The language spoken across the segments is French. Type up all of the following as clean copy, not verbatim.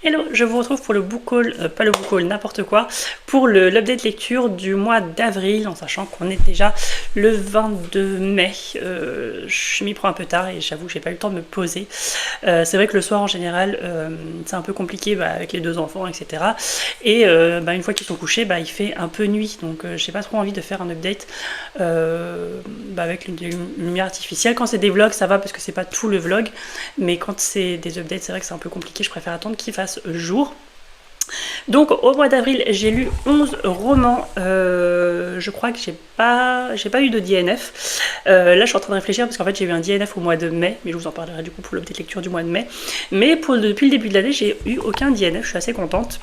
Hello, je vous retrouve pour le book haul, pas le book haul, n'importe quoi, pour l'update lecture du mois d'avril, en sachant qu'on est déjà le 22 mai. Je m'y prends un peu tard et j'avoue que j'ai pas eu le temps de me poser. C'est vrai que le soir en général, c'est un peu compliqué avec les deux enfants, etc. Et une fois qu'ils sont couchés, il fait un peu nuit, donc j'ai pas trop envie de faire un update avec une lumière artificielle. Quand c'est des vlogs, ça va parce que c'est pas tout le vlog, mais quand c'est des updates, c'est vrai que c'est un peu compliqué, je préfère attendre qu'ils fassent jour. Donc au mois d'avril, j'ai lu 11 romans. Je crois que j'ai pas eu de DNF. Là, je suis en train de réfléchir parce qu'en fait, j'ai eu un DNF au mois de mai, mais je vous en parlerai du coup pour l'update lecture du mois de mai. Mais depuis le début de l'année, j'ai eu aucun DNF. Je suis assez contente.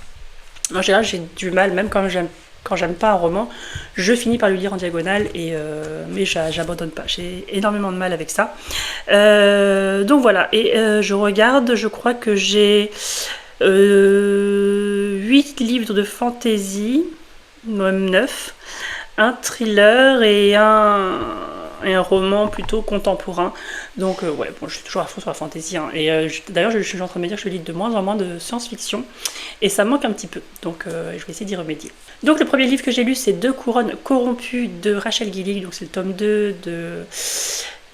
En général, j'ai du mal, même quand j'aime pas un roman, je finis par le lire en diagonale, mais j'abandonne pas. J'ai énormément de mal avec ça. Donc voilà, et je regarde, je crois que j'ai 8 livres de fantasy, même 9, un thriller et un roman plutôt contemporain. Donc ouais, bon, je suis toujours à fond sur la fantasy. Hein. Et d'ailleurs, je suis en train de me dire que je lis de moins en moins de science-fiction. Et ça me manque un petit peu. Donc je vais essayer d'y remédier. Donc le premier livre que j'ai lu, c'est Deux couronnes corrompues de Rachel Gillig. Donc c'est le tome 2 de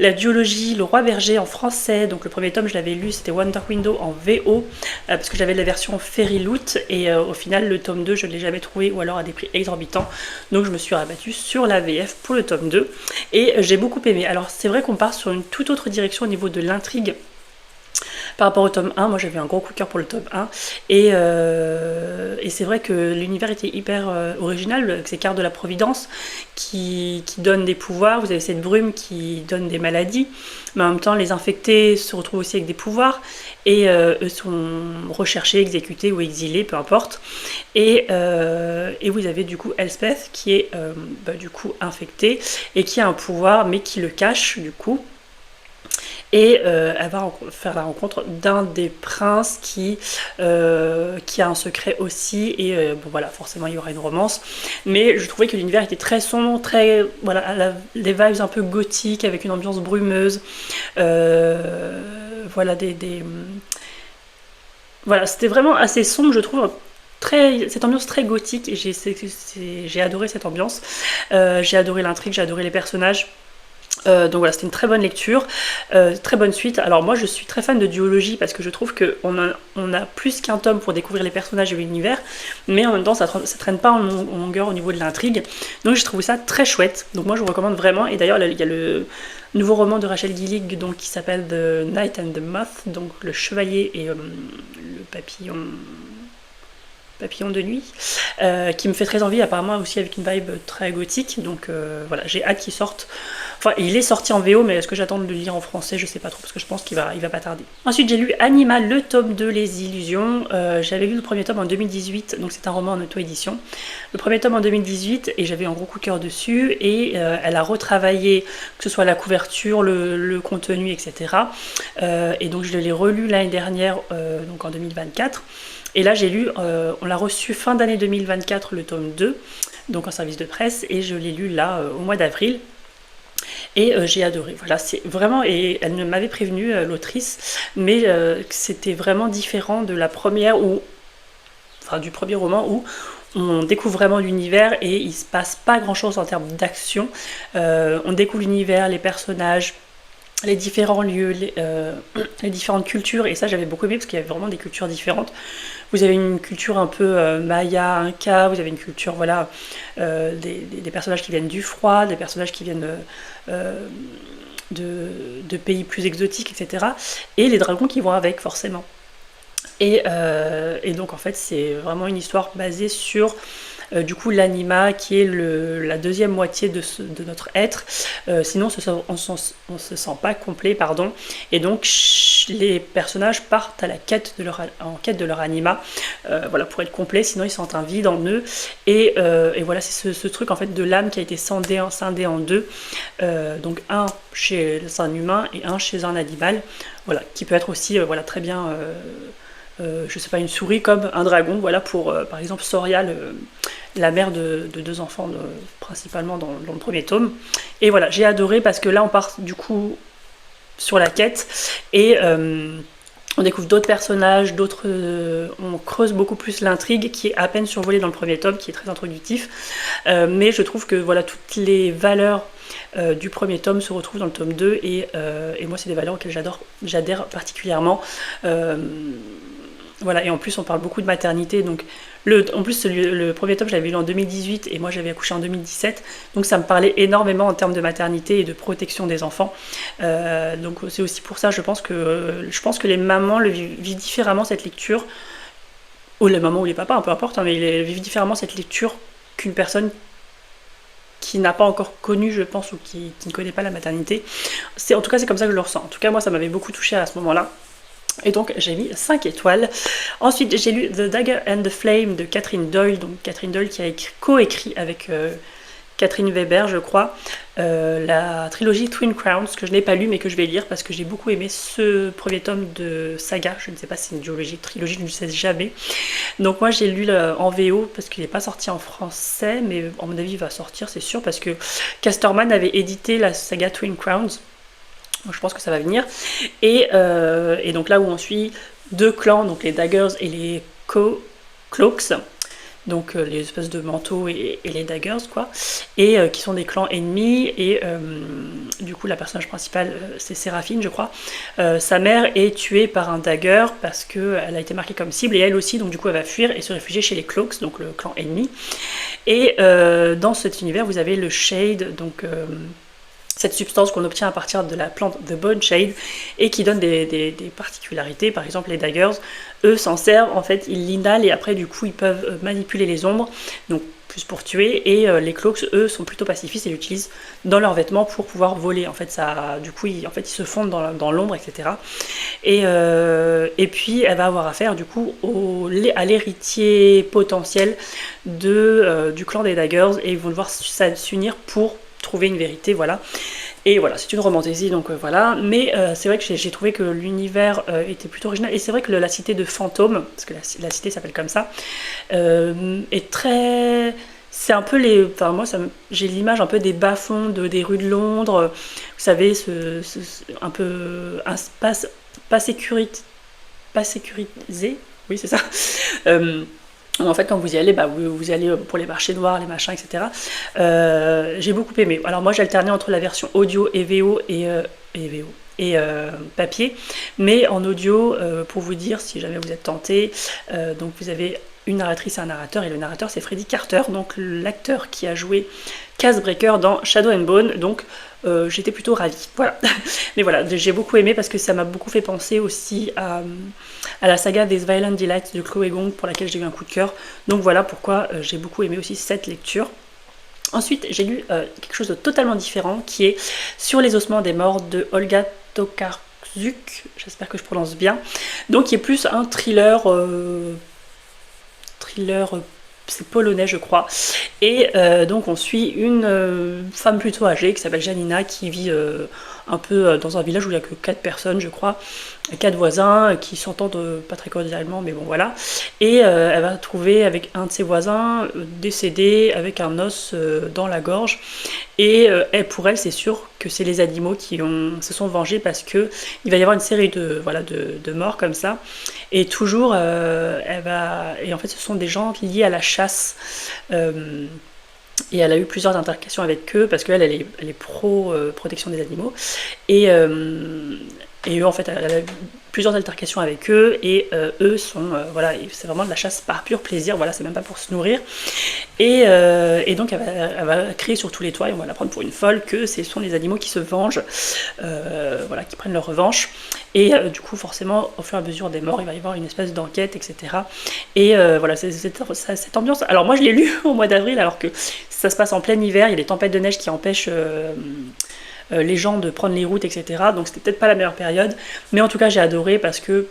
la duologie Le Roi Berger en français. Donc le premier tome, je l'avais lu, c'était Wonder Window en VO, parce que j'avais la version Fairy Loot, et au final le tome 2 je ne l'ai jamais trouvé, ou alors à des prix exorbitants, donc je me suis rabattue sur la VF pour le tome 2, et j'ai beaucoup aimé. Alors c'est vrai qu'on part sur une toute autre direction au niveau de l'intrigue par rapport au tome 1, moi j'avais un gros coup de cœur pour le tome 1, et c'est vrai que l'univers était hyper original, avec ces cartes de la Providence qui donnent des pouvoirs, vous avez cette brume qui donne des maladies, mais en même temps les infectés se retrouvent aussi avec des pouvoirs, et eux sont recherchés, exécutés ou exilés, peu importe, et vous avez du coup Elspeth qui est du coup infectée, et qui a un pouvoir mais qui le cache du coup. Et elle va faire la rencontre d'un des princes qui a un secret aussi, et bon voilà, forcément il y aura une romance, mais je trouvais que l'univers était très sombre, très voilà, des vibes un peu gothiques avec une ambiance brumeuse, voilà voilà, c'était vraiment assez sombre, je trouve. Cette ambiance très gothique, et j'ai adoré cette ambiance, j'ai adoré l'intrigue, j'ai adoré les personnages. Donc voilà, c'était une très bonne lecture, très bonne suite. Alors moi je suis très fan de duologie parce que je trouve qu'on a plus qu'un tome pour découvrir les personnages et l'univers, mais en même temps ça traîne pas en longueur au niveau de l'intrigue, donc j'ai trouvé ça très chouette, donc moi je vous recommande vraiment. Et d'ailleurs il y a le nouveau roman de Rachel Gillig donc, qui s'appelle The Knight and the Moth, donc le chevalier et le papillon de nuit, qui me fait très envie, apparemment aussi avec une vibe très gothique, donc voilà, j'ai hâte qu'il sorte. Enfin, il est sorti en VO, mais est-ce que j'attends de le lire en français? Je sais pas trop, parce que je pense qu'il va pas tarder. Ensuite, j'ai lu Anima, le tome 2, Les Illusions. J'avais lu le premier tome en 2018, donc c'est un roman en auto-édition. Le premier tome en 2018, et j'avais un gros coup de cœur dessus, et elle a retravaillé, que ce soit la couverture, le contenu, etc. Et donc je l'ai relu l'année dernière, donc en 2024. Et là, j'ai lu, on l'a reçu fin d'année 2024, le tome 2, donc en service de presse, et je l'ai lu là, au mois d'avril. Et j'ai adoré, voilà, c'est vraiment, et elle m'avait prévenu, l'autrice, mais c'était vraiment différent de la première, du premier roman où on découvre vraiment l'univers et il se passe pas grand chose en termes d'action. On découvre l'univers, les personnages, les différents lieux, les différentes cultures, et ça j'avais beaucoup aimé parce qu'il y avait vraiment des cultures différentes. Vous avez une culture un peu maya, inca, vous avez une culture, voilà, des personnages qui viennent du froid, des personnages qui viennent de pays plus exotiques, etc. Et les dragons qui vont avec, forcément. Et donc en fait c'est vraiment une histoire basée sur du coup l'anima, qui est la deuxième moitié de notre être, sinon on se sent pas complet, pardon. Et donc les personnages partent en quête de leur anima, voilà, pour être complet, sinon ils sentent un vide en eux, et voilà, c'est ce truc en fait de l'âme qui a été scindé en deux, donc un chez un humain et un chez un animal, voilà, qui peut être aussi voilà, très bien je sais pas, une souris comme un dragon, voilà, pour par exemple Soria, la mère de deux enfants, principalement dans le premier tome. Et voilà, j'ai adoré parce que là on part du coup sur la quête, et On découvre d'autres personnages, on creuse beaucoup plus l'intrigue qui est à peine survolée dans le premier tome, qui est très introductif. Mais je trouve que voilà, toutes les valeurs du premier tome se retrouvent dans le tome 2 et moi c'est des valeurs auxquelles j'adhère particulièrement. Voilà, et en plus on parle beaucoup de maternité, donc en plus le premier tome je l'avais lu en 2018 et moi j'avais accouché en 2017, donc ça me parlait énormément en termes de maternité et de protection des enfants. Donc c'est aussi pour ça je pense que les mamans le vivent différemment cette lecture, ou les mamans ou les papas, peu importe, hein, mais ils vivent différemment cette lecture qu'une personne qui n'a pas encore connu, je pense, ou qui ne connaît pas la maternité. En tout cas c'est comme ça que je le ressens. En tout cas moi ça m'avait beaucoup touchée à ce moment-là. Et donc j'ai mis 5 étoiles. Ensuite j'ai lu The Dagger and the Flame de Catherine Doyle, donc Catherine Doyle qui a coécrit avec Catherine Weber je crois, la trilogie Twin Crowns, que je n'ai pas lu mais que je vais lire parce que j'ai beaucoup aimé ce premier tome de saga. Je ne sais pas si c'est une trilogie, je ne sais jamais. Donc moi j'ai lu en VO parce qu'il n'est pas sorti en français, mais à mon avis il va sortir c'est sûr, parce que Casterman avait édité la saga Twin Crowns. Je pense que ça va venir. Et donc là où on suit deux clans, donc les Daggers et les Cloaks, donc les espèces de manteaux et les Daggers, quoi, et qui sont des clans ennemis. Et du coup, la personnage principale, c'est Séraphine, je crois. Sa mère est tuée par un Dagger parce qu'elle a été marquée comme cible, et elle aussi, donc du coup, elle va fuir et se réfugier chez les Cloaks, donc le clan ennemi. Et dans cet univers, vous avez le Shade, donc cette substance qu'on obtient à partir de la plante The Bone Shade et qui donne des particularités. Par exemple, les Daggers, eux s'en servent, en fait, ils l'inhalent et après, du coup, ils peuvent manipuler les ombres, donc plus pour tuer. Et les Cloaks, eux, sont plutôt pacifistes et l'utilisent dans leurs vêtements pour pouvoir voler. En fait, du coup, ils se fondent dans l'ombre, etc. Et puis, elle va avoir affaire, du coup, à l'héritier potentiel du clan des Daggers, et ils vont devoir s'unir pour trouver une vérité, voilà. Et voilà, c'est une romantésie, donc voilà. Mais c'est vrai que j'ai trouvé que l'univers était plutôt original. Et c'est vrai que la cité de fantômes, parce que la cité s'appelle comme ça, est très... C'est un peu Enfin, moi, j'ai l'image un peu des bas-fonds des rues de Londres. Vous savez, un peu... un espace pas sécurisé. Oui, c'est ça. En fait, quand vous y allez, vous y allez pour les marchés noirs, les machins, etc. J'ai beaucoup aimé. Alors moi, j'alternais entre la version audio et VO et papier. Mais en audio, pour vous dire, si jamais vous êtes tenté, donc vous avez une narratrice et un narrateur, et le narrateur c'est Freddie Carter, donc l'acteur qui a joué Casebreaker dans Shadow and Bone, donc j'étais plutôt ravie, voilà. Mais voilà, j'ai beaucoup aimé parce que ça m'a beaucoup fait penser aussi à la saga des Violent Delights de Chloé Gong, pour laquelle j'ai eu un coup de cœur, donc voilà pourquoi j'ai beaucoup aimé aussi cette lecture. Ensuite, j'ai lu quelque chose de totalement différent, qui est Sur les ossements des morts de Olga Tokarczuk, j'espère que je prononce bien, donc qui est plus un thriller, c'est polonais je crois, et donc on suit une femme plutôt âgée qui s'appelle Janina, qui vit un peu dans un village où il n'y a que 4 personnes je crois, 4 voisins qui s'entendent pas très cordialement, mais bon voilà, et elle va trouver avec un de ses voisins décédé avec un os dans la gorge, et pour elle c'est sûr que c'est les animaux qui se sont vengés, parce que il va y avoir une série de morts comme ça, et toujours et en fait ce sont des gens liés à la chasse, et elle a eu plusieurs altercations avec eux, parce qu'elle est pro protection des animaux, et eux en fait elle a eu plusieurs altercations avec eux, et eux sont voilà, c'est vraiment de la chasse par pur plaisir, voilà, c'est même pas pour se nourrir, et donc elle va crier sur tous les toits, et on va la prendre pour une folle, que ce sont les animaux qui se vengent, voilà, qui prennent leur revanche, et du coup forcément au fur et à mesure des morts il va y avoir une espèce d'enquête, etc. Et voilà, c'est cette ambiance. Alors moi je l'ai lu au mois d'avril, alors que ça se passe en plein hiver, il y a des tempêtes de neige qui empêchent les gens de prendre les routes, etc. Donc c'était peut-être pas la meilleure période, mais en tout cas j'ai adoré, parce que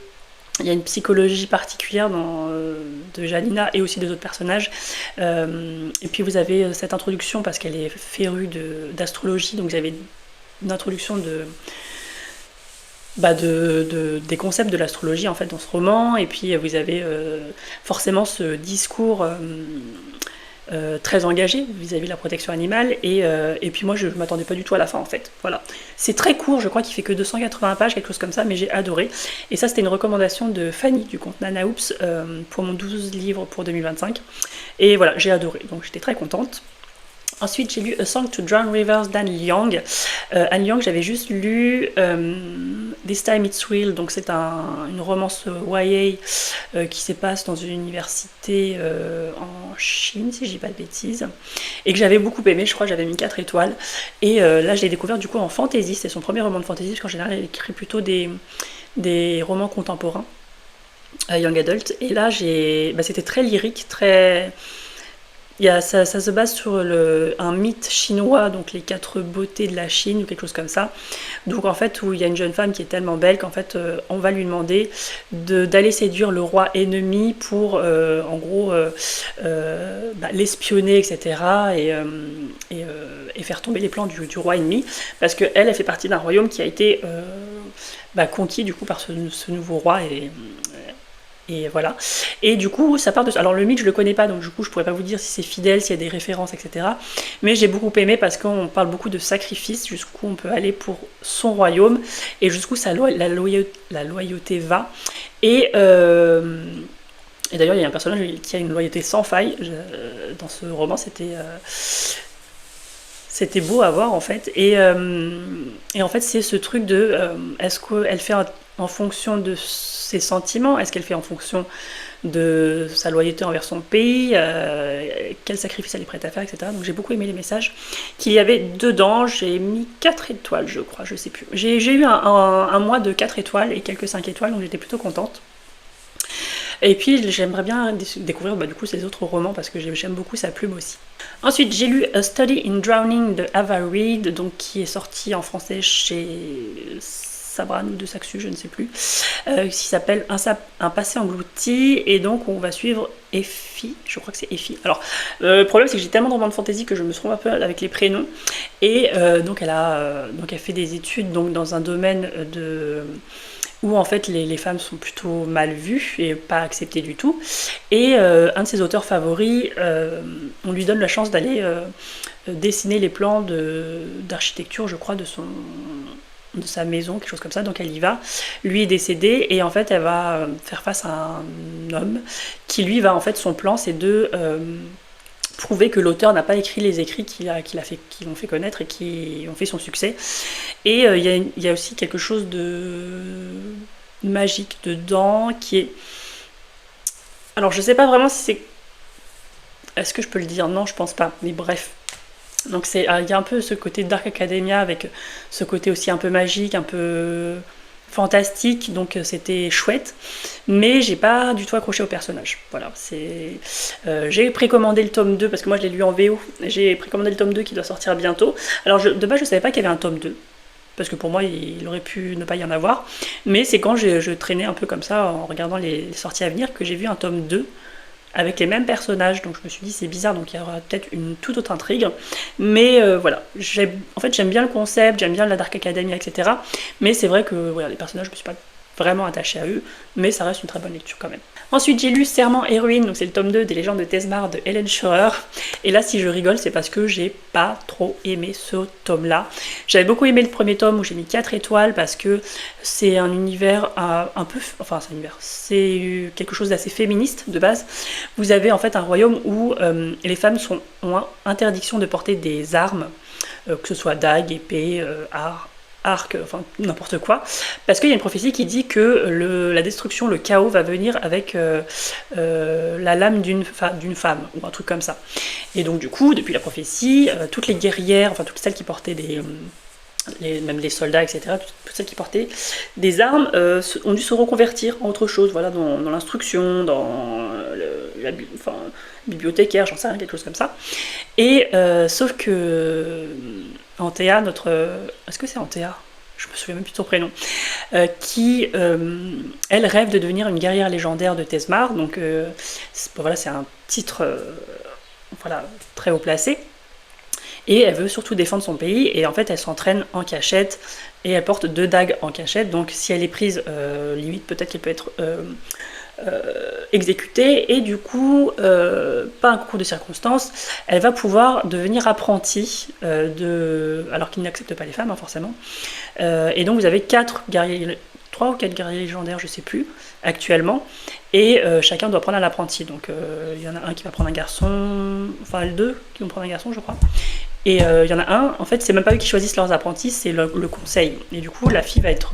il y a une psychologie particulière de Janina et aussi des autres personnages. Et puis vous avez cette introduction, parce qu'elle est férue d'astrologie, donc vous avez une introduction des concepts de l'astrologie en fait dans ce roman, et puis vous avez forcément ce discours très engagé vis-à-vis de la protection animale, et puis moi je m'attendais pas du tout à la fin en fait. Voilà. C'est très court, je crois qu'il fait que 280 pages, quelque chose comme ça, mais j'ai adoré. Et ça c'était une recommandation de Fanny du compte Nana Oops pour mon 12 livres pour 2025. Et voilà, j'ai adoré, donc j'étais très contente. Ensuite, j'ai lu A Song to Drown Rivers d'Anne Liang. Anne Liang, j'avais juste lu This Time It's Real, donc c'est une romance YA qui se passe dans une université en Chine, si je dis pas de bêtises, et que j'avais beaucoup aimé, je crois que j'avais mis 4 étoiles. Et là, je l'ai découvert du coup en fantasy, c'est son premier roman de fantasy, parce qu'en général, elle écrit plutôt des romans contemporains, young adult. Et là, c'était très lyrique, très... ça se base sur un mythe chinois, donc les 4 beautés de la Chine ou quelque chose comme ça. Donc en fait, où il y a une jeune femme qui est tellement belle qu'en fait, on va lui demander d'aller séduire le roi ennemi pour, en gros, l'espionner, etc. Et faire tomber les plans du roi ennemi, parce qu'elle, elle fait partie d'un royaume qui a été conquis du coup par ce nouveau roi. Et voilà. Et du coup, ça part de... Alors le mythe, je le connais pas, donc du coup, je pourrais pas vous dire si c'est fidèle, s'il y a des références, etc. Mais j'ai beaucoup aimé parce qu'on parle beaucoup de sacrifice, jusqu'où on peut aller pour son royaume, et jusqu'où la loyauté va. Et d'ailleurs, il y a un personnage qui a une loyauté sans faille. Dans ce roman, c'était beau à voir, en fait. Et en fait, c'est ce truc de... est-ce qu'elle fait en fonction de ses sentiments? Est-ce qu'elle fait en fonction de sa loyauté envers son pays? Quel sacrifice elle est prête à faire, etc. Donc j'ai beaucoup aimé les messages qu'il y avait dedans. J'ai mis 4 étoiles, je crois, je sais plus. J'ai eu un mois de 4 étoiles et quelques 5 étoiles, donc j'étais plutôt contente. Et puis j'aimerais bien découvrir du coup ses autres romans parce que j'aime beaucoup sa plume aussi. Ensuite, j'ai lu A Study in Drowning de Ava Reid, donc qui est sorti en français chez Sabran ou de Saxu, je ne sais plus, qui s'appelle un passé englouti, et donc on va suivre Effie, je crois que c'est Effie. Alors, le problème c'est que j'ai tellement de romans de fantasy que je me trompe un peu avec les prénoms, et donc elle fait des études donc, dans un domaine où en fait les femmes sont plutôt mal vues et pas acceptées du tout. Et un de ses auteurs favoris, on lui donne la chance d'aller dessiner les plans d'architecture, je crois, de sa maison, quelque chose comme ça, donc elle y va. Lui est décédé, et en fait elle va faire face à un homme qui lui va, en fait son plan c'est de prouver que l'auteur n'a pas écrit les écrits qui l'ont fait connaître et qui ont fait son succès. Et il y a aussi quelque chose de magique dedans qui est... Alors je sais pas vraiment si c'est... Est-ce que je peux le dire? Non, je pense pas, mais bref. Donc il y a un peu ce côté Dark Academia avec ce côté aussi un peu magique, un peu fantastique, donc c'était chouette, mais j'ai pas du tout accroché au personnage. Voilà, j'ai précommandé le tome 2 parce que moi je l'ai lu en VO. J'ai précommandé le tome 2 qui doit sortir bientôt. Alors de base je savais pas qu'il y avait un tome 2 parce que pour moi il aurait pu ne pas y en avoir, mais c'est quand je traînais un peu comme ça en regardant les sorties à venir que j'ai vu un tome 2 avec les mêmes personnages, donc je me suis dit c'est bizarre, donc il y aura peut-être une toute autre intrigue, mais voilà, en fait j'aime bien le concept, j'aime bien la Dark Academy, etc. Mais c'est vrai que voilà, les personnages je me suis pas vraiment attachée à eux, mais ça reste une très bonne lecture quand même. Ensuite j'ai lu Serment et Ruine, donc c'est le tome 2 des légendes de Tesmar de Helen Scheurer, et là si je rigole c'est parce que j'ai pas trop aimé ce tome là. J'avais beaucoup aimé le premier tome où j'ai mis 4 étoiles parce que c'est un univers un peu... Enfin c'est quelque chose d'assez féministe de base. Vous avez en fait un royaume où les femmes ont interdiction de porter des armes, que ce soit dague, épée, arc, enfin n'importe quoi, parce qu'il y a une prophétie qui dit que la destruction, le chaos va venir avec la lame d'une femme, ou un truc comme ça. Et donc du coup, depuis la prophétie, toutes les guerrières, enfin toutes celles qui portaient même les soldats, etc., toutes celles qui portaient des armes ont dû se reconvertir en autre chose, voilà, dans l'instruction, dans la bibliothécaire, j'en sais rien, quelque chose comme ça. Et sauf que Antea, est-ce que c'est Antea? Je me souviens même plus de son prénom. Qui, elle, rêve de devenir une guerrière légendaire de Tesmar. Donc, voilà, c'est un titre très haut placé. Et elle veut surtout défendre son pays. Et en fait, elle s'entraîne en cachette. Et elle porte 2 dagues en cachette. Donc, si elle est prise, limite, peut-être qu'elle peut être exécutée, et du coup, pas un concours de circonstances, elle va pouvoir devenir apprentie, alors qu'il n'accepte pas les femmes, hein, forcément. Et donc vous avez 3 ou 4 guerriers légendaires, je sais plus, actuellement, et chacun doit prendre un apprenti. Donc il y en a un qui va prendre un garçon, enfin les deux qui vont prendre un garçon, je crois. Et il y en a un, en fait, c'est même pas eux qui choisissent leurs apprentis, c'est le conseil. Et du coup, la fille va être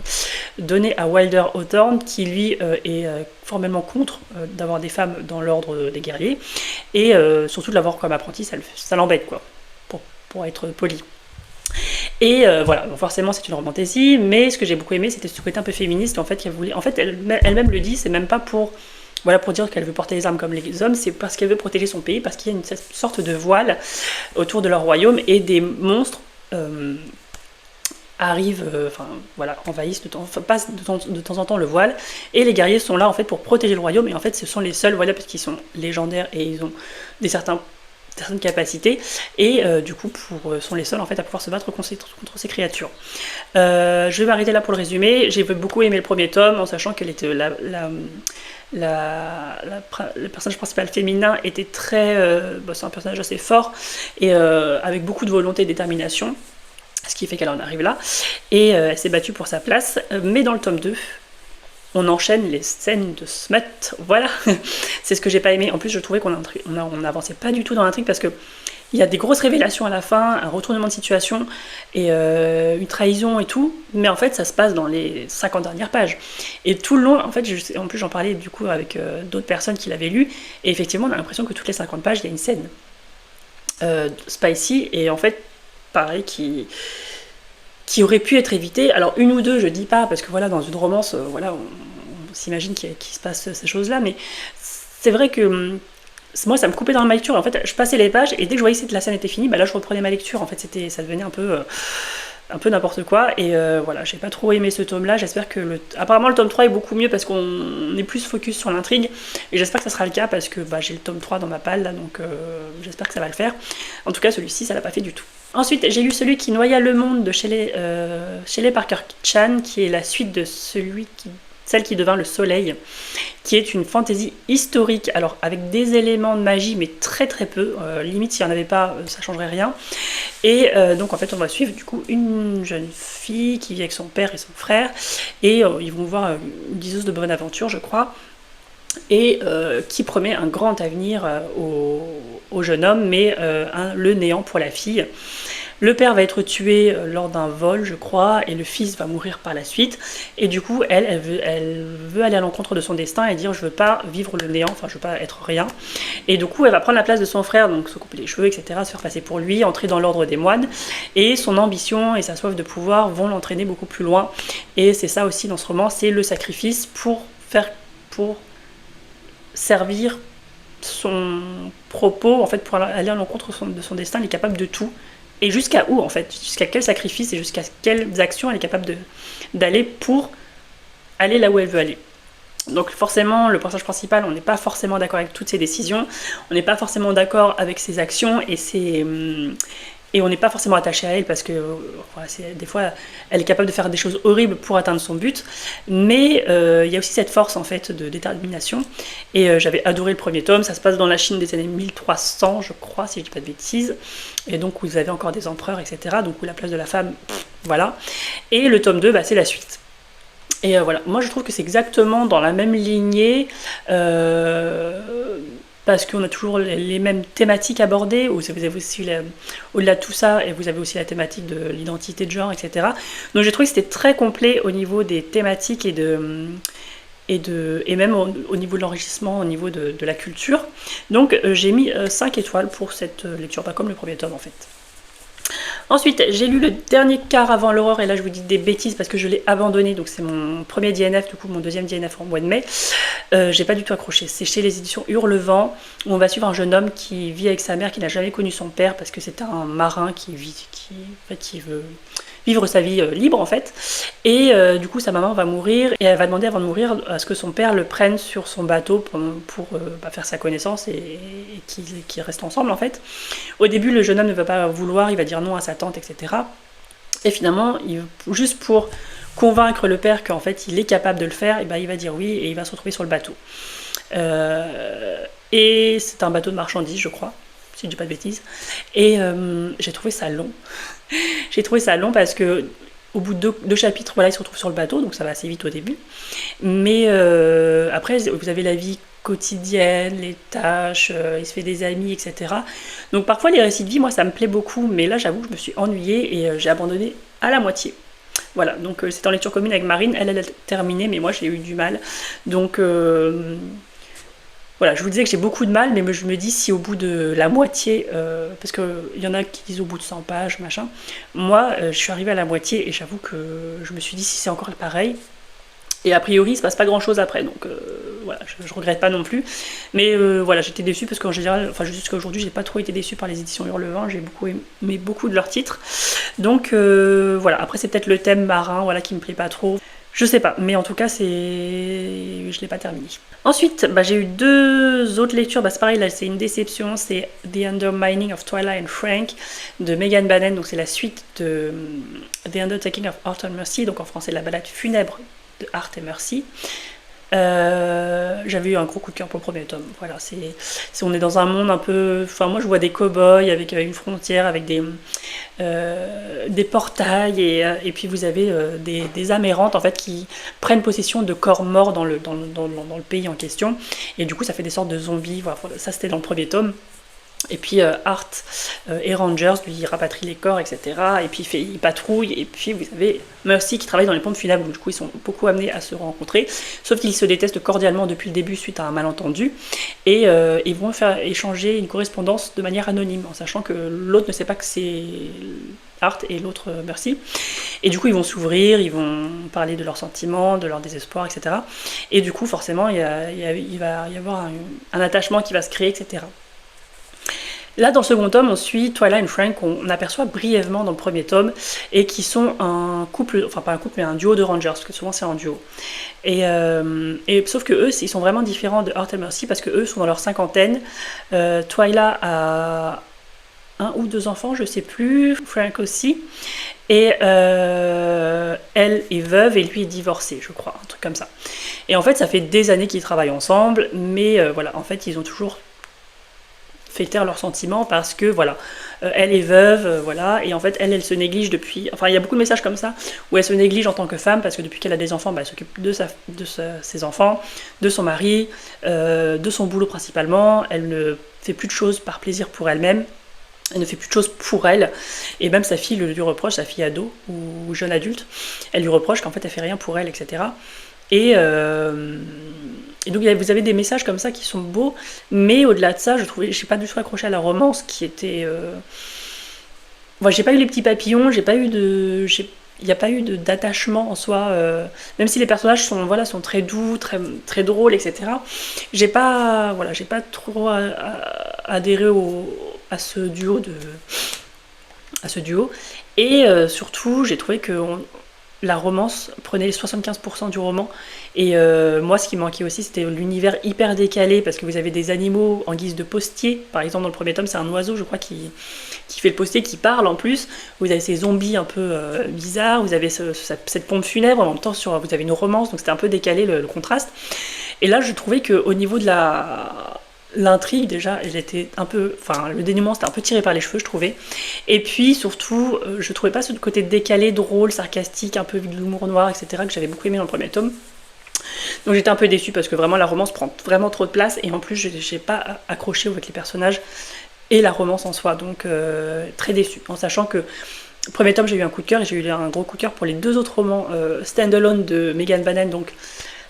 donnée à Wilder Hawthorne, qui lui est formellement contre d'avoir des femmes dans l'ordre des guerriers, et surtout de l'avoir comme apprenti, ça l'embête, quoi, pour être poli. Et voilà, donc forcément c'est une romantésie, mais ce que j'ai beaucoup aimé, c'était ce côté un peu féministe, en fait, qu'elle voulait. En fait, elle-même le dit, c'est même pas pour dire qu'elle veut porter les armes comme les hommes, c'est parce qu'elle veut protéger son pays, parce qu'il y a une sorte de voile autour de leur royaume, et des monstres arrivent, envahissent passent de temps en temps le voile, et les guerriers sont là en fait pour protéger le royaume, et en fait ce sont les seuls, parce qu'ils sont légendaires et ils ont certaines capacités, et du coup sont les seuls en fait à pouvoir se battre contre ces créatures. Je vais m'arrêter là pour le résumé. J'ai beaucoup aimé le premier tome, en sachant qu'elle était le personnage principal féminin était très... c'est un personnage assez fort, et avec beaucoup de volonté et de détermination, ce qui fait qu'elle en arrive là, et elle s'est battue pour sa place. Mais dans le tome 2, on enchaîne les scènes de smut, voilà. C'est ce que j'ai pas aimé. En plus, je trouvais qu'on n'avançait pas du tout dans l'intrigue, parce que il y a des grosses révélations à la fin, un retournement de situation, et une trahison et tout, mais en fait ça se passe dans les 50 dernières pages. Et tout le long, en fait, en plus j'en parlais du coup avec d'autres personnes qui l'avaient lu, et effectivement on a l'impression que toutes les 50 pages il y a une scène spicy, et en fait pareil, qui aurait pu être évitée. Alors une ou deux, je dis pas, parce que voilà, dans une romance, on s'imagine qu'il se passe ces choses-là, mais c'est vrai que moi ça me coupait dans ma lecture. En fait, je passais les pages, et dès que je voyais que la scène était finie, là je reprenais ma lecture. En fait, ça devenait un peu n'importe quoi, et voilà, j'ai pas trop aimé ce tome-là. J'espère que apparemment le tome 3 est beaucoup mieux, parce qu'on est plus focus sur l'intrigue, et j'espère que ça sera le cas, parce que j'ai le tome 3 dans ma palle là, donc j'espère que ça va le faire. En tout cas, celui-ci, ça l'a pas fait du tout. Ensuite, j'ai lu celui qui noya le monde de Shelley Parker Chan, qui est la suite de celle qui devint le soleil, qui est une fantaisie historique, alors avec des éléments de magie, mais très très peu, limite s'il n'y en avait pas, ça changerait rien. Et donc en fait on va suivre du coup une jeune fille qui vit avec son père et son frère, et ils vont voir une diseuse de bonne aventure, je crois, et qui promet un grand avenir au jeune homme, mais le néant pour la fille. Le père va être tué lors d'un vol, je crois, et le fils va mourir par la suite. Et du coup, elle veut aller à l'encontre de son destin et dire « je veux pas vivre le néant, enfin je veux pas être rien ». Et du coup, elle va prendre la place de son frère, donc se couper les cheveux, etc., se faire passer pour lui, entrer dans l'ordre des moines. Et son ambition et sa soif de pouvoir vont l'entraîner beaucoup plus loin. Et c'est ça aussi dans ce roman, c'est le sacrifice pour servir son propos, en fait, pour aller à l'encontre de son destin. Elle est capable de tout. Et jusqu'à où, en fait, jusqu'à quel sacrifice et jusqu'à quelles actions elle est capable d'aller pour aller là où elle veut aller. Donc forcément, le personnage principal, on n'est pas forcément d'accord avec toutes ses décisions, on n'est pas forcément d'accord avec ses actions, et on n'est pas forcément attaché à elle, parce que des fois, elle est capable de faire des choses horribles pour atteindre son but, mais il y a aussi cette force, en fait, de détermination. Et j'avais adoré le premier tome. Ça se passe dans la Chine des années 1300, je crois, si je dis pas de bêtises, et donc où vous avez encore des empereurs, etc., donc où la place de la femme, voilà. Et le tome 2, c'est la suite. Et voilà, moi je trouve que c'est exactement dans la même lignée, parce qu'on a toujours les mêmes thématiques abordées, où vous avez aussi, au-delà de tout ça, et vous avez aussi la thématique de l'identité de genre, etc. Donc j'ai trouvé que c'était très complet au niveau des thématiques, et même au niveau de l'enrichissement, au niveau de la culture. Donc j'ai mis 5 étoiles pour cette lecture, pas comme le premier tome en fait. Ensuite, j'ai lu le dernier quart avant l'aurore, et là je vous dis des bêtises parce que je l'ai abandonné, donc c'est mon premier DNF, du coup mon deuxième DNF en mois de mai. J'ai pas du tout accroché. C'est chez les éditions Hurlevent, où on va suivre un jeune homme qui vit avec sa mère, qui n'a jamais connu son père, parce que c'est un marin qui veut vivre sa vie libre en fait, et du coup sa maman va mourir, et elle va demander avant de mourir à ce que son père le prenne sur son bateau pour faire sa connaissance, et qu'ils restent ensemble en fait. Au début le jeune homme ne va pas vouloir, il va dire non à sa tante, etc. Et finalement, juste pour convaincre le père qu'en fait il est capable de le faire, et ben il va dire oui et il va se retrouver sur le bateau. Et c'est un bateau de marchandises, je crois, si je dis pas de bêtises. Et j'ai trouvé ça long. J'ai trouvé ça long parce que au bout de deux chapitres, voilà, il se retrouve sur le bateau, donc ça va assez vite au début. Mais après, vous avez la vie quotidienne, les tâches, il se fait des amis, etc. Donc parfois les récits de vie, moi ça me plaît beaucoup, mais là j'avoue que je me suis ennuyée et j'ai abandonné à la moitié. Voilà, donc c'est en lecture commune avec Marine, elle a terminé, mais moi j'ai eu du mal. Donc voilà, je vous disais que j'ai beaucoup de mal, mais je me dis si au bout de la moitié, parce qu'il y en a qui disent au bout de 100 pages, machin, moi je suis arrivée à la moitié et j'avoue que je me suis dit si c'est encore pareil. Et a priori, il se passe pas grand chose après, donc voilà, je regrette pas non plus. Mais voilà, j'étais déçue parce qu'en général, enfin jusqu'à aujourd'hui, j'ai pas trop été déçue par les éditions Hurlevent, j'ai beaucoup aimé beaucoup de leurs titres. Donc voilà, après c'est peut-être le thème marin, voilà, qui me plaît pas trop. Je sais pas, mais en tout cas, je l'ai pas terminé. Ensuite, j'ai eu deux autres lectures. C'est pareil, là, c'est une déception. C'est The Undermining of Twyla and Frank de Megan Bannon. Donc, c'est la suite de The Undertaking of Art and Mercy. Donc, en français, la balade funèbre de Art et Mercy. J'avais eu un gros coup de cœur pour le premier tome. Voilà, on est dans un monde un peu. Enfin, moi, je vois des cow-boys avec une frontière, avec des portails et puis vous avez des âmes errantes en fait qui prennent possession de corps morts dans le pays en question et du coup ça fait des sortes de zombies. Voilà, ça c'était dans le premier tome. Et puis Art et Rangers lui rapatrie les corps, etc. Et puis il patrouille. Et puis vous avez Mercy qui travaille dans les pompes funèbres. Du coup, ils sont beaucoup amenés à se rencontrer. Sauf qu'ils se détestent cordialement depuis le début suite à un malentendu. Et ils vont faire échanger une correspondance de manière anonyme, en sachant que l'autre ne sait pas que c'est Art et l'autre Mercy. Et du coup, ils vont s'ouvrir, ils vont parler de leurs sentiments, de leur désespoir, etc. Et du coup, forcément, il va y avoir un attachement qui va se créer, etc. Là, dans le second tome, on suit Twyla et Frank, qu'on aperçoit brièvement dans le premier tome, et qui sont un couple, enfin pas un couple, mais un duo de Rangers, parce que souvent c'est un duo. Et sauf que eux, ils sont vraiment différents de Art and Mercy, parce que eux sont dans leur cinquantaine. Twyla a un ou deux enfants, je sais plus, Frank aussi. Et elle est veuve et lui est divorcé, je crois, un truc comme ça. Et en fait, ça fait des années qu'ils travaillent ensemble, mais voilà, en fait, ils ont toujours fait taire leurs sentiments parce que voilà, elle est veuve, voilà, et en fait elle se néglige depuis, enfin il y a beaucoup de messages comme ça où elle se néglige en tant que femme parce que depuis qu'elle a des enfants, elle s'occupe de ses enfants, de son mari, de son boulot principalement. Elle ne fait plus de choses par plaisir pour elle-même, elle ne fait plus de choses pour elle, et même sa fille lui reproche, sa fille ado ou jeune adulte, elle lui reproche qu'en fait elle fait rien pour elle, etc. Et donc vous avez des messages comme ça qui sont beaux, mais au-delà de ça, j'ai pas du tout accroché à la romance qui était. J'ai pas eu les petits papillons, il n'y a pas eu d'attachement en soi, même si les personnages sont très doux, très, très drôles, etc. J'ai pas trop adhéré à ce duo et surtout j'ai trouvé que la romance prenait 75% du roman. Et moi, ce qui manquait aussi, c'était l'univers hyper décalé, parce que vous avez des animaux en guise de postier. Par exemple, dans le premier tome, c'est un oiseau, je crois, qui fait le postier, qui parle en plus. Vous avez ces zombies un peu bizarres, vous avez cette pompe funèbre, en même temps, vous avez une romance, donc c'était un peu décalé le contraste. Et là, je trouvais qu'au niveau de l'intrigue, déjà, le dénouement, c'était un peu tiré par les cheveux, je trouvais. Et puis, surtout, je trouvais pas ce côté décalé, drôle, sarcastique, un peu de l'humour noir, etc., que j'avais beaucoup aimé dans le premier tome. Donc j'étais un peu déçue parce que vraiment la romance prend vraiment trop de place et en plus j'ai pas accroché avec les personnages et la romance en soi, donc très déçue, en sachant que premier tome j'ai eu un coup de cœur et j'ai eu un gros coup de cœur pour les deux autres romans Standalone de Megan Bannon, donc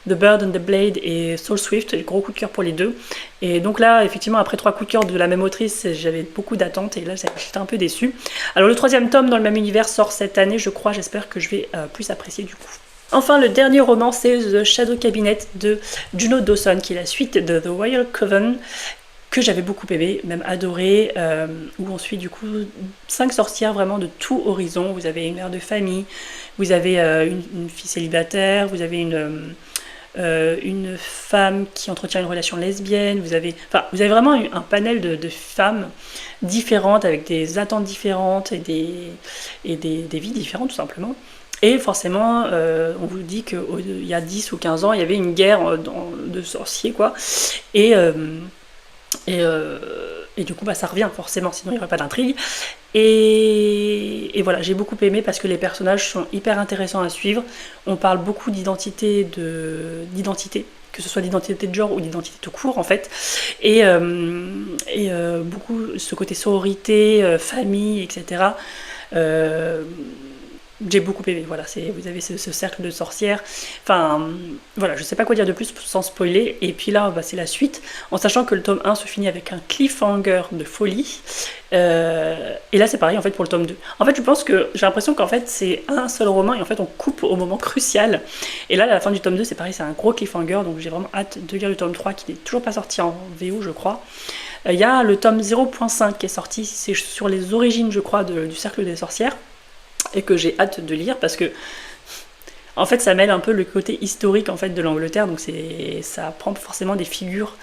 The Bird and the Blade et Soul Swift, j'ai gros coup de cœur pour les deux. Et donc là, effectivement, après 3 coups de cœur de la même autrice, j'avais beaucoup d'attentes et là j'étais un peu déçue. Alors le 3e tome dans le même univers sort cette année, je crois, j'espère que je vais plus apprécier du coup. Enfin, le dernier roman, c'est The Shadow Cabinet de Juno Dawson, qui est la suite de The Royal Coven, que j'avais beaucoup aimé, même adoré, où on suit du coup 5 sorcières vraiment de tout horizon. Vous avez une mère de famille, vous avez une fille célibataire, vous avez une femme qui entretient une relation lesbienne, vous avez vraiment un panel de femmes différentes, avec des attentes différentes et des vies différentes tout simplement. Et forcément, on vous dit qu'il y a 10 ou 15 ans, il y avait une guerre de sorciers, quoi. Et, euh, et du coup, ça revient forcément, sinon il n'y aurait pas d'intrigue. Et voilà, j'ai beaucoup aimé parce que les personnages sont hyper intéressants à suivre. On parle beaucoup d'identité, que ce soit d'identité de genre ou d'identité tout court en fait. Et beaucoup ce côté sororité, famille, etc. J'ai beaucoup aimé, voilà, vous avez ce cercle de sorcières. Enfin, voilà, je sais pas quoi dire de plus sans spoiler. Et puis là, c'est la suite, en sachant que le tome 1 se finit avec un cliffhanger de folie. Et là, c'est pareil en fait pour le tome 2. En fait, je pense que j'ai l'impression qu'en fait, c'est un seul roman et en fait, on coupe au moment crucial. Et là, à la fin du tome 2, c'est pareil, c'est un gros cliffhanger. Donc, j'ai vraiment hâte de lire le tome 3 qui n'est toujours pas sorti en VO, je crois. Il y a le tome 0.5 qui est sorti, c'est sur les origines, je crois, du cercle des sorcières. Et que j'ai hâte de lire parce que en fait ça mêle un peu le côté historique en fait de l'Angleterre, donc ça prend forcément des figures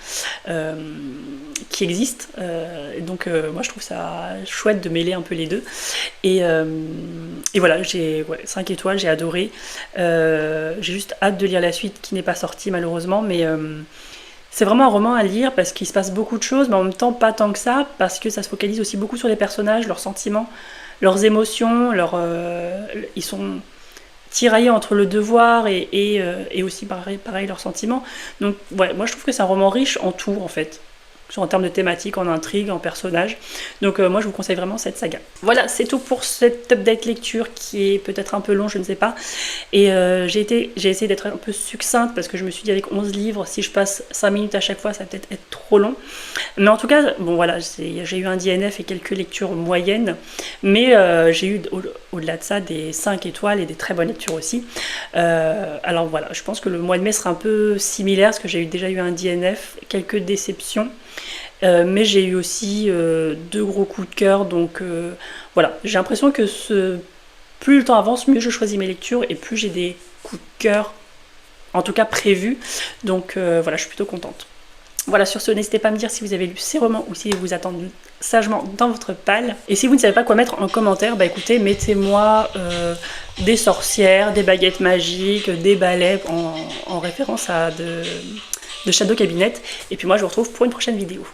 qui existent, donc moi je trouve ça chouette de mêler un peu les deux et voilà, j'ai 5 étoiles, j'ai adoré, j'ai juste hâte de lire la suite qui n'est pas sortie malheureusement, mais c'est vraiment un roman à lire parce qu'il se passe beaucoup de choses, mais en même temps pas tant que ça, parce que ça se focalise aussi beaucoup sur les personnages, leurs sentiments, leurs émotions, ils sont tiraillés entre le devoir et aussi pareil leurs sentiments. Donc ouais, moi je trouve que c'est un roman riche en tout en fait, en termes de thématique, en intrigue, en personnage. Donc moi je vous conseille vraiment cette saga. Voilà, c'est tout pour cette update lecture qui est peut-être un peu long, je ne sais pas. Et j'ai essayé d'être un peu succincte parce que je me suis dit avec 11 livres, si je passe 5 minutes à chaque fois, ça va peut-être être trop long. Mais en tout cas, bon voilà, j'ai eu un DNF et quelques lectures moyennes, mais j'ai eu au-delà de ça des 5 étoiles et des très bonnes lectures aussi. Alors voilà, je pense que le mois de mai sera un peu similaire parce que j'ai déjà eu un DNF, quelques déceptions. Mais j'ai eu aussi 2 gros coups de cœur, donc voilà, j'ai l'impression que plus le temps avance, mieux je choisis mes lectures et plus j'ai des coups de cœur, en tout cas prévus, donc voilà, je suis plutôt contente. Voilà, sur ce, n'hésitez pas à me dire si vous avez lu ces romans ou si vous attendez sagement dans votre palle. Et si vous ne savez pas quoi mettre en commentaire, bah écoutez, mettez-moi des sorcières, des baguettes magiques, des balais en référence à de Shadow Cabinet. Et puis moi, je vous retrouve pour une prochaine vidéo.